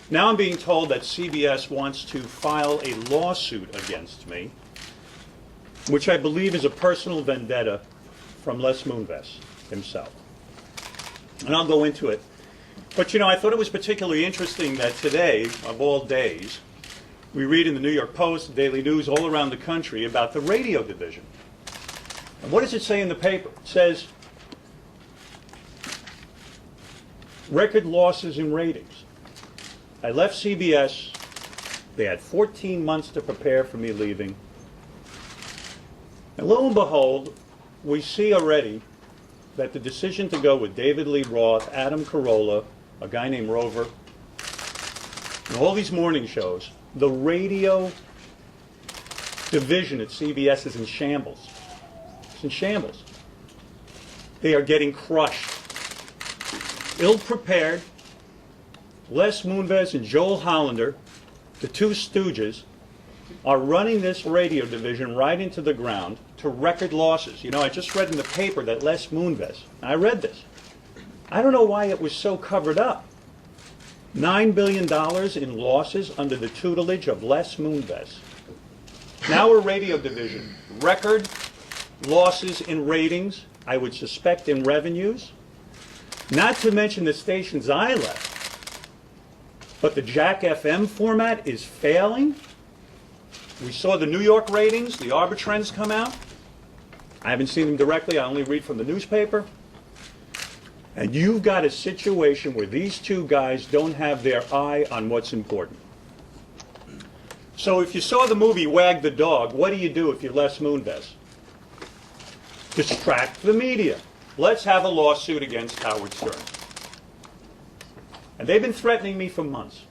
Now I'm being told that CBS wants to file a lawsuit against me, which I believe is a personal vendetta from Les Moonves himself. And I'll go into it. But you know, I thought it was particularly interesting that today, of all days, we read in the New York Post, the Daily News, all around the country about the radio division. And what does it say in the paper? It says, record losses in ratings. I left CBS. They had 14 months to prepare for me leaving. And lo and behold, we see already that the decision to go with David Lee Roth, Adam Carolla, a guy named Rover, and all these morning shows, the radio division at CBS is in shambles. It's in shambles. They are getting crushed. Ill-prepared. Les Moonves and Joel Hollander, the two stooges, are running this radio division right into the ground to record losses. You know, I just read in the paper that Les Moonves, I read this. I don't know why it was so covered up. $9 billion in losses under the tutelage of Les Moonves. Now a radio division. Record losses in ratings, I would suspect in revenues. Not to mention the stations I left. But the Jack FM format is failing. We saw the New York ratings, the Arbitrends come out. I haven't seen them directly, I only read from the newspaper. And you've got a situation where these two guys don't have their eye on what's important. So if you saw the movie Wag the Dog, what do you do if you're Les Moonves? Distract the media. Let's have a lawsuit against Howard Stern. And they've been threatening me for months.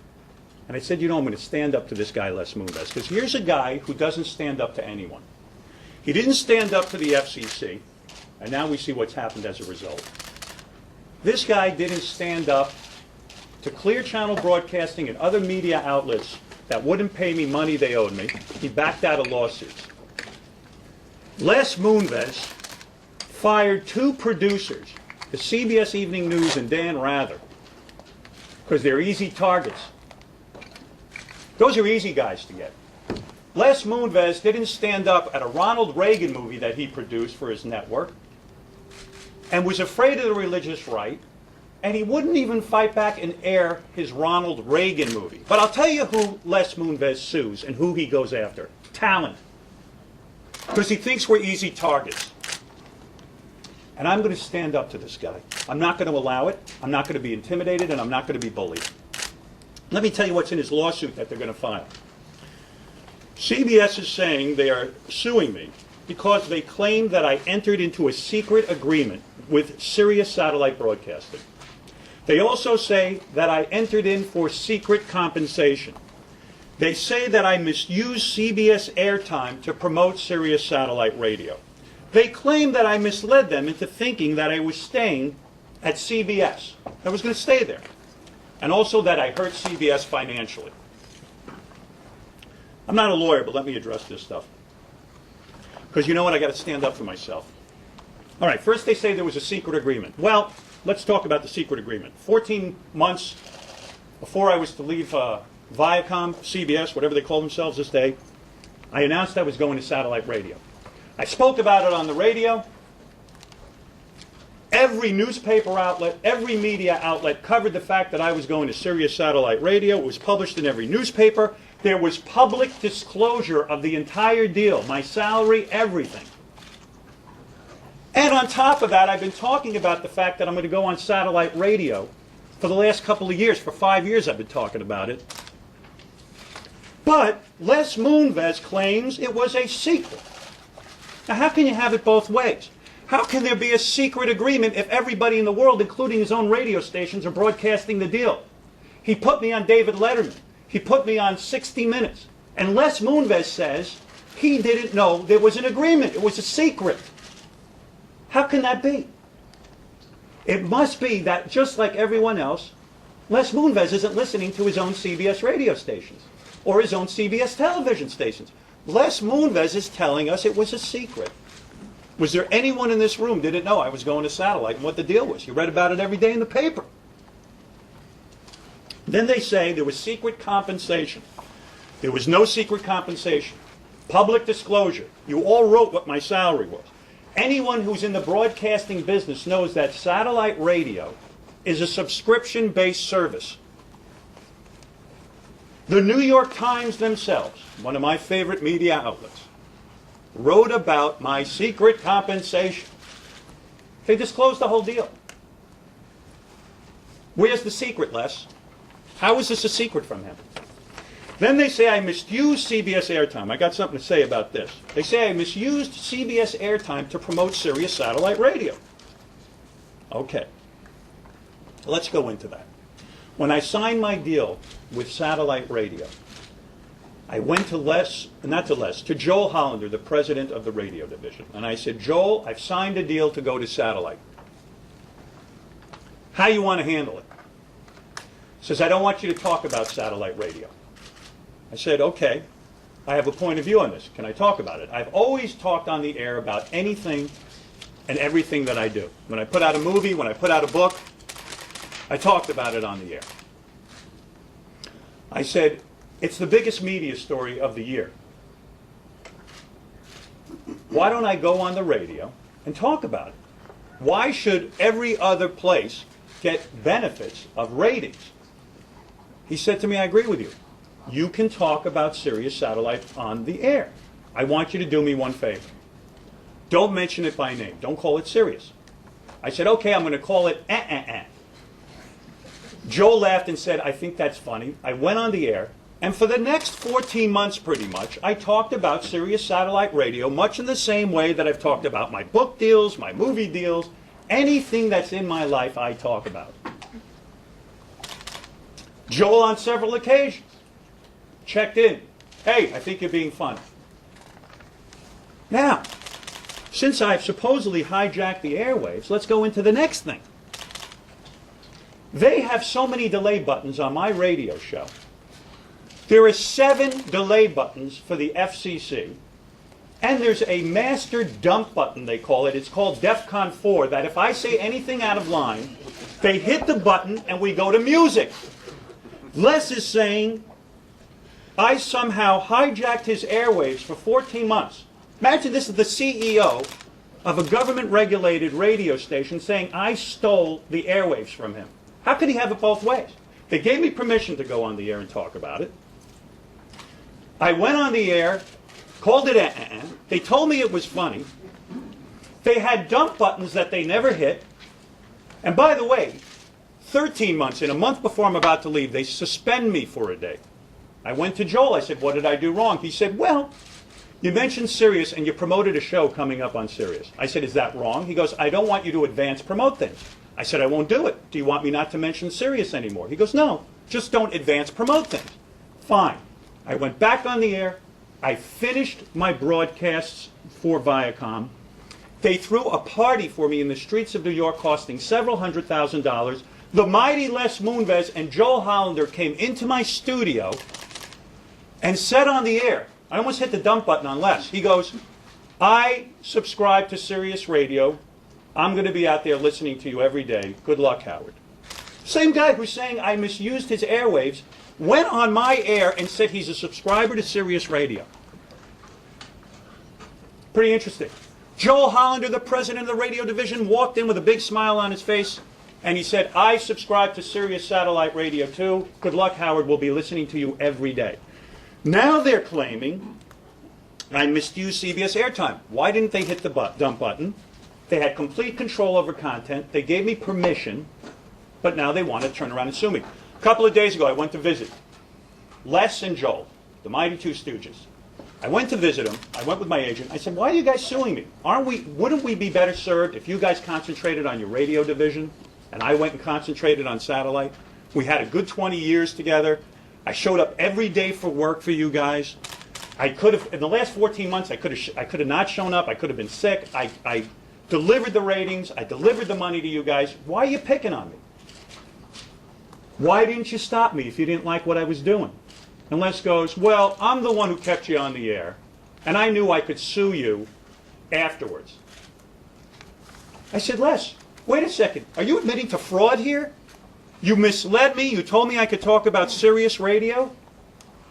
And I said, you know, I'm going to stand up to this guy, Les Moonves, because here's a guy who doesn't stand up to anyone. He didn't stand up to the FCC, and now we see what's happened as a result. This guy didn't stand up to Clear Channel Broadcasting and other media outlets that wouldn't pay me money they owed me. He backed out of lawsuits. Les Moonves fired two producers, the CBS Evening News and Dan Rather, because they're easy targets. Those are easy guys to get. Les Moonves didn't stand up at a Ronald Reagan movie that he produced for his network and was afraid of the religious right, and he wouldn't even fight back and air his Ronald Reagan movie. But I'll tell you who Les Moonves sues and who he goes after. Talent. Because he thinks we're easy targets. And I'm going to stand up to this guy. I'm not going to allow it. I'm not going to be intimidated, and I'm not going to be bullied. Let me tell you what's in his lawsuit that they're going to file. CBS is saying they are suing me because they claim that I entered into a secret agreement with Sirius Satellite Broadcasting. They also say that I entered in for secret compensation. They say that I misused CBS airtime to promote Sirius Satellite Radio. They claim that I misled them into thinking that I was staying at CBS. I was going to stay there. And also that I hurt CBS financially. I'm not a lawyer, but let me address this stuff. Because you know what? I got to stand up for myself. All right, first they say there was a secret agreement. Well, let's talk about the secret agreement. 14 months before I was to leave Viacom, CBS, whatever they call themselves this day, I announced I was going to satellite radio. I spoke about it on the radio. Every newspaper outlet, every media outlet covered the fact that I was going to Sirius Satellite Radio. It was published in every newspaper. There was public disclosure of the entire deal, my salary, everything. And on top of that, I've been talking about the fact that I'm going to go on satellite radio for the last couple of years. For 5 years I've been talking about it. But Les Moonves claims it was a secret. Now, how can you have it both ways? How can there be a secret agreement if everybody in the world, including his own radio stations, are broadcasting the deal? He put me on David Letterman. He put me on 60 Minutes. And Les Moonves says he didn't know there was an agreement. It was a secret. How can that be? It must be that, just like everyone else, Les Moonves isn't listening to his own CBS radio stations or his own CBS television stations. Les Moonves is telling us it was a secret. Was there anyone in this room didn't know I was going to satellite and what the deal was? You read about it every day in the paper. Then they say there was secret compensation. There was no secret compensation. Public disclosure. You all wrote what my salary was. Anyone who's in the broadcasting business knows that satellite radio is a subscription-based service. The New York Times themselves, one of my favorite media outlets, wrote about my secret compensation. They disclosed the whole deal. Where's the secret, Les? How is this a secret from him? Then they say I misused CBS airtime. I got something to say about this. They say I misused CBS airtime to promote Sirius satellite radio. Okay. Let's go into that. When I signed my deal with satellite radio, I went to Joel Hollander, the president of the radio division. And I said, Joel, I've signed a deal to go to satellite. How you want to handle it? He says, I don't want you to talk about satellite radio. I said, okay, I have a point of view on this. Can I talk about it? I've always talked on the air about anything and everything that I do. When I put out a movie, when I put out a book, I talked about it on the air. I said, it's the biggest media story of the year. Why don't I go on the radio and talk about it? Why should every other place get benefits of ratings? He said to me, I agree with you. You can talk about Sirius satellite on the air. I want you to do me one favor. Don't mention it by name. Don't call it Sirius. I said, okay, I'm going to call it Joe laughed and said, I think that's funny. I went on the air, and for the next 14 months pretty much, I talked about Sirius satellite radio much in the same way that I've talked about my book deals, my movie deals, anything that's in my life I talk about. Joel on several occasions checked in. Hey, I think you're being funny. Now, since I've supposedly hijacked the airwaves, let's go into the next thing. They have so many delay buttons on my radio show. There are 7 delay buttons for the FCC, and there's a master dump button, they call it. It's called DEFCON 4, that if I say anything out of line, they hit the button and we go to music. Les is saying I somehow hijacked his airwaves for 14 months. Imagine this is the CEO of a government-regulated radio station saying I stole the airwaves from him. How could he have it both ways? They gave me permission to go on the air and talk about it. I went on the air, called it They told me it was funny. They had dump buttons that they never hit. And by the way, 13 months in, a month before I'm about to leave, they suspend me for a day. I went to Joel. I said, what did I do wrong? He said, well, you mentioned Sirius and you promoted a show coming up on Sirius. I said, is that wrong? He goes, I don't want you to advance promote things. I said, I won't do it. Do you want me not to mention Sirius anymore? He goes, no, just don't advance promote things. Fine. I went back on the air. I finished my broadcasts for Viacom. They threw a party for me in the streets of New York costing several $100,000. The mighty Les Moonves and Joel Hollander came into my studio and said on the air, I almost hit the dump button on Les. He goes, I subscribe to Sirius Radio. I'm going to be out there listening to you every day. Good luck, Howard. Same guy who's saying I misused his airwaves went on my air and said he's a subscriber to Sirius Radio. Pretty interesting. Joel Hollander, the president of the radio division, walked in with a big smile on his face, and he said, I subscribe to Sirius Satellite Radio too. Good luck, Howard. We'll be listening to you every day. Now they're claiming I misused CBS airtime. Why didn't they hit the dump button? They had complete control over content. They gave me permission, but now they want to turn around and sue me. A couple of days ago, I went to visit Les and Joel, the mighty two stooges. I went to visit them. I went with my agent. I said, why are you guys suing me? Wouldn't we be better served if you guys concentrated on your radio division and I went and concentrated on satellite? We had a good 20 years together. I showed up every day for work for you guys. I could have, in the last 14 months, I could have not shown up. I could have been sick. I delivered the ratings. I delivered the money to you guys. Why are you picking on me? Why didn't you stop me if you didn't like what I was doing? And Les goes, well, I'm the one who kept you on the air, and I knew I could sue you afterwards. I said, Les, wait a second. Are you admitting to fraud here? You misled me. You told me I could talk about Sirius Radio.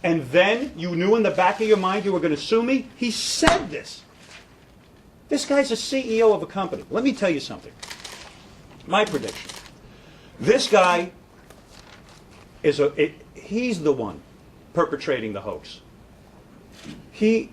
And then you knew in the back of your mind you were going to sue me. He said this. This guy's a CEO of a company. Let me tell you something. My prediction. This guy is he's the one perpetrating the hoax. He